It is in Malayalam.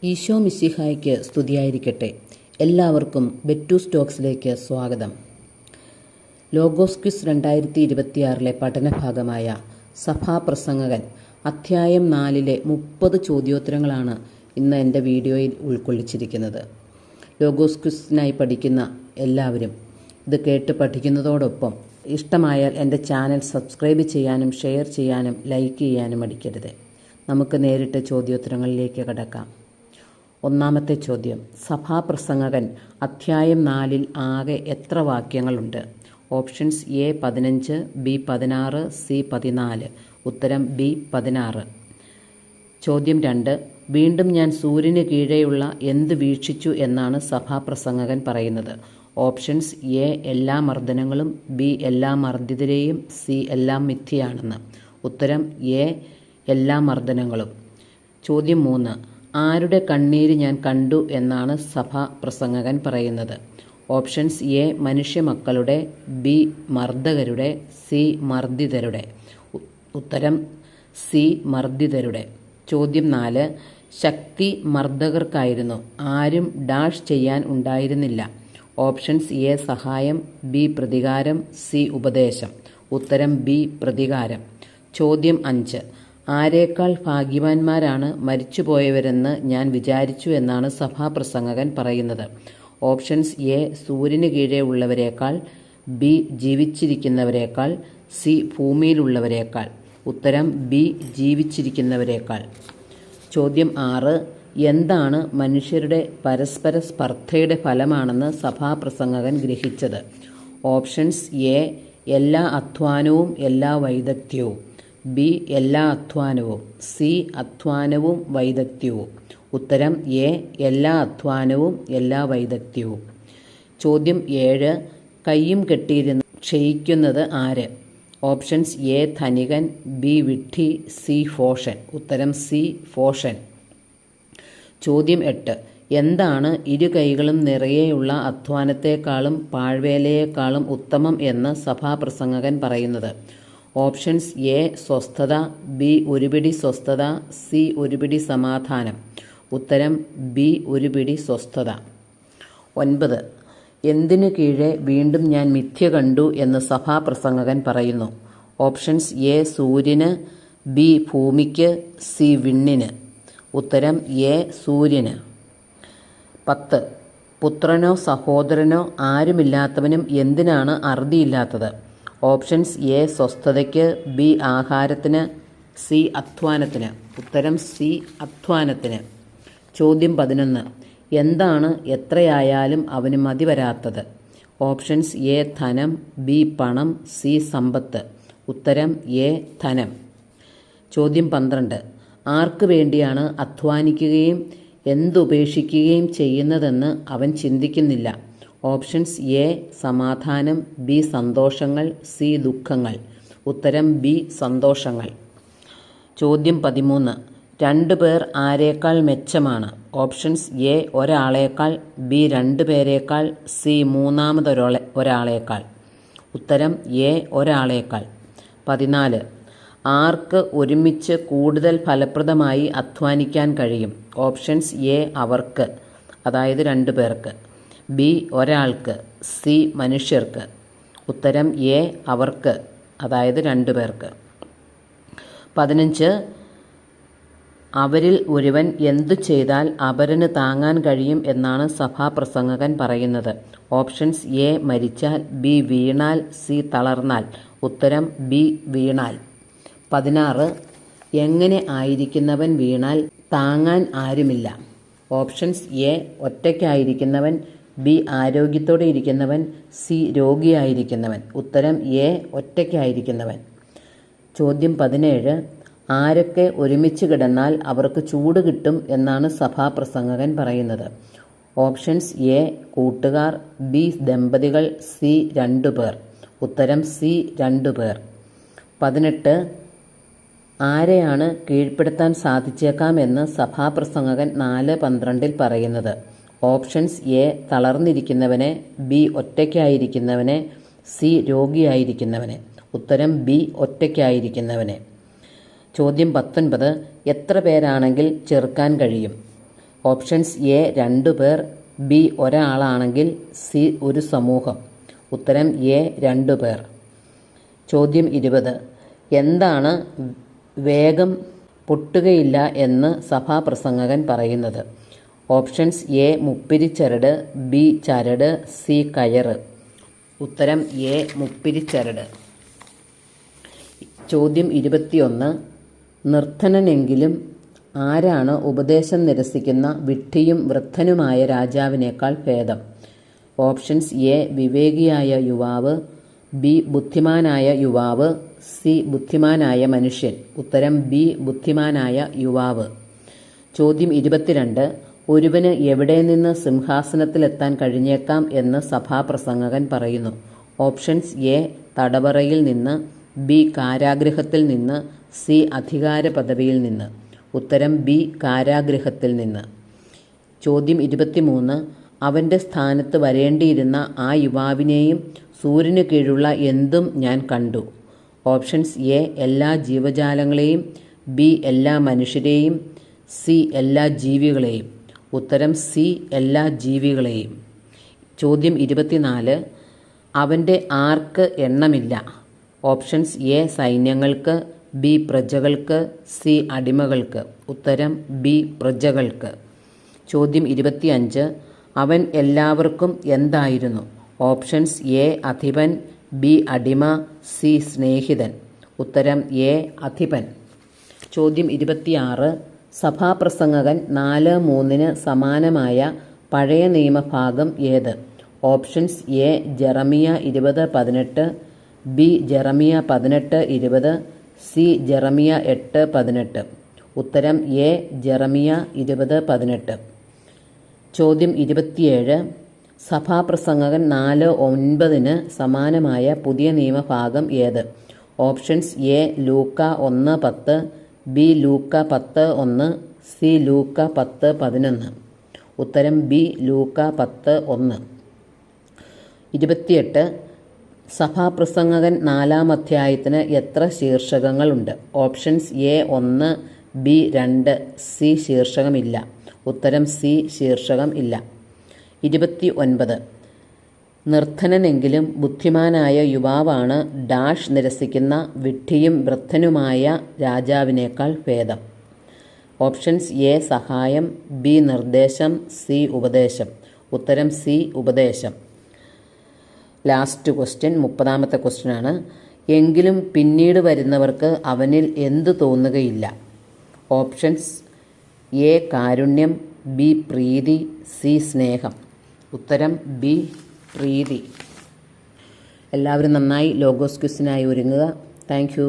ഈശോ മിശിഹായ്ക്ക് സ്തുതിയായിരിക്കട്ടെ. എല്ലാവർക്കും ബെറ്റൂസ് ടോക്സിലേക്ക് സ്വാഗതം. ലോഗോസ് ക്വിസ് 2026 പഠനഭാഗമായ സഭാപ്രസംഗകൻ അധ്യായം 4 30 ചോദ്യോത്തരങ്ങളാണ് ഇന്ന് എൻ്റെ വീഡിയോയിൽ ഉൾക്കൊള്ളിച്ചിരിക്കുന്നത്. ലോഗോസ് ക്വിസിനായി പഠിക്കുന്ന എല്ലാവരും ഇത് കേട്ട് പഠിക്കുന്നതോടൊപ്പം ഇഷ്ടമായാൽ എൻ്റെ ചാനൽ സബ്സ്ക്രൈബ് ചെയ്യാനും ഷെയർ ചെയ്യാനും ലൈക്ക് ചെയ്യാനും മടിക്കരുത്. നമുക്ക് നേരിട്ട് ചോദ്യോത്തരങ്ങളിലേക്ക് കടക്കാം. ഒന്നാമത്തെ ചോദ്യം, സഭാപ്രസംഗകൻ അധ്യായം 4 ആകെ എത്ര വാക്യങ്ങളുണ്ട്? Options A 15, B 16, C 14. ഉത്തരം ബി 16. ചോദ്യം 2, വീണ്ടും ഞാൻ സൂര്യന് കീഴെയുള്ള എന്ത് വീക്ഷിച്ചു എന്നാണ് സഭാപ്രസംഗകൻ പറയുന്നത്? ഓപ്ഷൻസ് എ എല്ലാ മർദ്ദനങ്ങളും, ബി എല്ലാ മർദ്ദിതരെയും, സി എല്ലാം മിഥ്യയാണെന്ന്. ഉത്തരം എ എല്ലാ മർദ്ദനങ്ങളും. ചോദ്യം 3, ആരുടെ കണ്ണീര് ഞാൻ കണ്ടു എന്നാണ് സഭാപ്രസംഗകൻ പറയുന്നത്? ഓപ്ഷൻസ് എ മനുഷ്യമക്കളുടെ, ബി മർദ്ദകരുടെ, സി മർദ്ദിതരുടെ. ഉത്തരം സി മർദ്ദിതരുടെ. ചോദ്യം 4, ശക്തി മർദ്ദകർക്കായിരുന്നു, ആരും ഡാഷ് ചെയ്യാൻ ഉണ്ടായിരുന്നില്ല. ഓപ്ഷൻസ് എ സഹായം, ബി പ്രതികാരം, സി ഉപദേശം. ഉത്തരം ബി പ്രതികാരം. ചോദ്യം 5, ആരേക്കാൾ ഭാഗ്യവാന്മാരാണ് മരിച്ചുപോയവരെന്ന് ഞാൻ വിചാരിച്ചു എന്നാണ് സഭാപ്രസംഗകൻ പറയുന്നത്? ഓപ്ഷൻസ് എ സൂര്യന് കീഴെ ഉള്ളവരേക്കാൾ, ബി ജീവിച്ചിരിക്കുന്നവരേക്കാൾ, സി ഭൂമിയിലുള്ളവരേക്കാൾ. ഉത്തരം ബി ജീവിച്ചിരിക്കുന്നവരേക്കാൾ. ചോദ്യം 6, എന്താണ് മനുഷ്യരുടെ പരസ്പര സ്പർദ്ധയുടെ ഫലമാണെന്ന് സഭാപ്രസംഗകൻ ഗ്രഹിച്ചത്? ഓപ്ഷൻസ് എ എല്ലാ അധ്വാനവും എല്ലാ വൈദഗ്ധ്യവും, ബി എല്ലാ അധ്വാനവും, സി അധ്വാനവും വൈദഗ്ധ്യവും. ഉത്തരം എ എല്ലാ അധ്വാനവും എല്ലാ വൈദഗ്ധ്യവും. ചോദ്യം 7, കയ്യും കെട്ടിയിരുന്ന് ക്ഷയിക്കുന്നത് ആര്? ഓപ്ഷൻസ് എ ധനികൻ, ബി വിഡ്ഢി, സി ഭോഷൻ. ഉത്തരം സി ഭോഷൻ. ചോദ്യം 8, എന്താണ് ഇരു കൈകളും നിറയെയുള്ള അധ്വാനത്തെക്കാളും പാഴ്വേലയെക്കാളും ഉത്തമം എന്ന് സഭാപ്രസംഗകൻ പറയുന്നത്? ഓപ്ഷൻസ് എ സ്വസ്ഥത, ബി ഒരുപിടി സ്വസ്ഥത, സി ഒരുപിടി സമാധാനം. ഉത്തരം ബി ഒരുപിടി സ്വസ്ഥത. 9, എന്തിനു കീഴെ വീണ്ടും ഞാൻ മിഥ്യ കണ്ടു എന്ന് സഭാപ്രസംഗകൻ പറയുന്നു? ഓപ്ഷൻസ് എ സൂര്യന്, ബി ഭൂമിക്ക്, സി വിണ്ണിന്. ഉത്തരം എ സൂര്യന്. 10, പുത്രനോ സഹോദരനോ ആരുമില്ലാത്തവനും എന്തിനാണ് അറുതിയില്ലാത്തത്? ഓപ്ഷൻസ് എ സ്വസ്ഥതയ്ക്ക്, ബി ആഹാരത്തിന്, സി അധ്വാനത്തിന്. ഉത്തരം സി അധ്വാനത്തിന്. ചോദ്യം 11, എന്താണ് എത്രയായാലും അവന് മതി വരാത്തത്? ഓപ്ഷൻസ് എ ധനം, ബി പണം, സി സമ്പത്ത്. ഉത്തരം എ ധനം. ചോദ്യം 12, ആർക്ക് വേണ്ടിയാണ് അധ്വാനിക്കുകയും എന്തുപേക്ഷിക്കുകയും ചെയ്യുന്നതെന്ന് അവൻ ചിന്തിക്കുന്നില്ല? ഓപ്ഷൻസ് എ സമാധാനം, ബി സന്തോഷങ്ങൾ, സി ദുഃഖങ്ങൾ. ഉത്തരം ബി സന്തോഷങ്ങൾ. ചോദ്യം 13, 2 പേർ ആരേക്കാൾ മെച്ചമാണ്? ഓപ്ഷൻസ് എ ഒരാളേക്കാൾ, ബി 2 പേരേക്കാൾ, സി ഒരാളേക്കാൾ. ഉത്തരം എ ഒരാളേക്കാൾ. 14, ആർക്ക് ഒരുമിച്ച് കൂടുതൽ ഫലപ്രദമായി അധ്വാനിക്കാൻ കഴിയും? ഓപ്ഷൻസ് എ അവർക്ക്, അതായത് 2 പേർക്ക്, ബി ഒരാൾക്ക്, സി മനുഷ്യർക്ക്. ഉത്തരം എ അവർക്ക്, അതായത് 2 പേർക്ക്. 15, അവരിൽ ഒരുവൻ എന്തു ചെയ്താൽ അപരന് താങ്ങാൻ കഴിയും എന്നാണ് സഭാപ്രസംഗകൻ പറയുന്നത്? ഓപ്ഷൻസ് എ മരിച്ചാൽ, ബി വീണാൽ, സി തളർന്നാൽ. ഉത്തരം ബി വീണാൽ. 16, എങ്ങനെ ആയിരിക്കുന്നവൻ വീണാൽ താങ്ങാൻ ആരുമില്ല? ഓപ്ഷൻസ് എ ഒറ്റയ്ക്കായിരിക്കുന്നവൻ, ബി ആരോഗ്യത്തോടെ ഇരിക്കുന്നവൻ, സി രോഗിയായിരിക്കുന്നവൻ. ഉത്തരം എ ഒറ്റയ്ക്കായിരിക്കുന്നവൻ. ചോദ്യം 17, ആരൊക്കെ ഒരുമിച്ച് കിടന്നാൽ അവർക്ക് ചൂട് കിട്ടും എന്നാണ് സഭാപ്രസംഗകൻ പറയുന്നത്? ഓപ്ഷൻസ് എ കൂട്ടുകാർ, ബി ദമ്പതികൾ, സി 2 പേർ. ഉത്തരം സി 2 പേർ. 18, ആരെയാണ് കീഴ്പ്പെടുത്താൻ സാധിച്ചേക്കാമെന്ന് സഭാപ്രസംഗകൻ 4:12 പറയുന്നത്? ഓപ്ഷൻസ് എ തളർന്നിരിക്കുന്നവനെ, ബി ഒറ്റയ്ക്കായിരിക്കുന്നവനെ, സി രോഗിയായിരിക്കുന്നവനെ. ഉത്തരം ബി ഒറ്റയ്ക്കായിരിക്കുന്നവനെ. ചോദ്യം 19, എത്ര പേരാണെങ്കിൽ ചെറുക്കാൻ കഴിയും? ഓപ്ഷൻസ് എ 2 പേർ, ബി ഒരാളാണെങ്കിൽ, സി ഒരു സമൂഹം. ഉത്തരം എ 2 പേർ. ചോദ്യം 20. എന്താണ് വേഗം പൊട്ടുകയില്ല എന്ന് സഭാപ്രസംഗകൻ പറയുന്നത്? ഓപ്ഷൻസ് എ മുപ്പിരിച്ചരട്, ബി ചരട്, സി കയറ്. ഉത്തരം എ മുപ്പിരിച്ചരട്. ചോദ്യം 21. നിർധനനെങ്കിലും ആരാണ് ഉപദേശം നിരസിക്കുന്ന വിഡ്ഢിയും വൃദ്ധനുമായ രാജാവിനേക്കാൾ ഭേദം? ഓപ്ഷൻസ് എ വിവേകിയായ യുവാവ്, ബി ബുദ്ധിമാനായ യുവാവ്, സി ബുദ്ധിമാനായ മനുഷ്യൻ. ഉത്തരം ബി ബുദ്ധിമാനായ യുവാവ്. ചോദ്യം 22. ഒരുവന് എവിടെ നിന്ന് സിംഹാസനത്തിലെത്താൻ കഴിഞ്ഞേക്കാം എന്ന് സഭാപ്രസംഗകൻ പറയുന്നു? ഓപ്ഷൻസ് എ തടവറയിൽ നിന്ന്, ബി കാരാഗൃഹത്തിൽ നിന്ന്, സി അധികാര പദവിയിൽ നിന്ന്. ഉത്തരം ബി കാരാഗൃഹത്തിൽ നിന്ന്. ചോദ്യം 23. അവൻ്റെ സ്ഥാനത്ത് വരേണ്ടിയിരുന്ന ആ യുവാവിനെയും സൂര്യന് കീഴുള്ള എന്തും ഞാൻ കണ്ടു. ഓപ്ഷൻസ് എ എല്ലാ ജീവജാലങ്ങളെയും, ബി എല്ലാ മനുഷ്യരെയും, സി എല്ലാ ജീവികളെയും. ഉത്തരം സി എല്ലാ ജീവികളെയും. ചോദ്യം 24. അവൻ്റെ ആർക്ക് എണ്ണമില്ല? ഓപ്ഷൻസ് എ സൈന്യങ്ങൾക്ക്, ബി പ്രജകൾക്ക്, സി അടിമകൾക്ക്. ഉത്തരം ബി പ്രജകൾക്ക്. ചോദ്യം 25. അവൻ എല്ലാവർക്കും എന്തായിരുന്നു? ഓപ്ഷൻസ് എ അധിപൻ, ബി അടിമ, സി സ്നേഹിതൻ. ഉത്തരം എ അധിപൻ. ചോദ്യം 26. സഭാപ്രസംഗകൻ 4:3 സമാനമായ പഴയ നിയമഭാഗം ഏത്? Options A Jeremiah 20:18, B Jeremiah 18:20, C Jeremiah 8:18. ഉത്തരം എ ജെറമിയ 20:18. ചോദ്യം 27. സഭാപ്രസംഗകൻ 4:9 സമാനമായ പുതിയ നിയമഭാഗം ഏത്? Options A Luke 1:10, B Luke 10:1, C Luke 10:11. ഉത്തരം ബി ലൂക്ക 10:1. 28. സഭാപ്രസംഗകൻ 4-ാം അധ്യായത്തിന് എത്ര ശീർഷകങ്ങളുണ്ട്? ഓപ്ഷൻസ് എ 1, ബി 2, സി ശീർഷകമില്ല. ഉത്തരം സി ശീർഷകം ഇല്ല. 29. നിർധനനെങ്കിലും ബുദ്ധിമാനായ യുവാവാണ് ഡാഷ് നിരസിക്കുന്ന വിഡ്ഢിയും വൃദ്ധനുമായ രാജാവിനേക്കാൾ ഭേദം. ഓപ്ഷൻസ് എ സഹായം, ബി നിർദ്ദേശം, സി ഉപദേശം. ഉത്തരം സി ഉപദേശം. ലാസ്റ്റ് ക്വസ്റ്റ്യൻ 30-ാമത്തെ ക്വസ്റ്റ്യനാണ്. എങ്കിലും പിന്നീട് വരുന്നവർക്ക് അവനിൽ എന്തു തോന്നുകയില്ല? ഓപ്ഷൻസ് എ കാരുണ്യം, ബി പ്രീതി, സി സ്നേഹം. ഉത്തരം ബി പ്രീതി. എല്ലാവരും നന്നായി ലോഗോസ് ക്വിസിനായി ഒരുങ്ങുക. Thank U.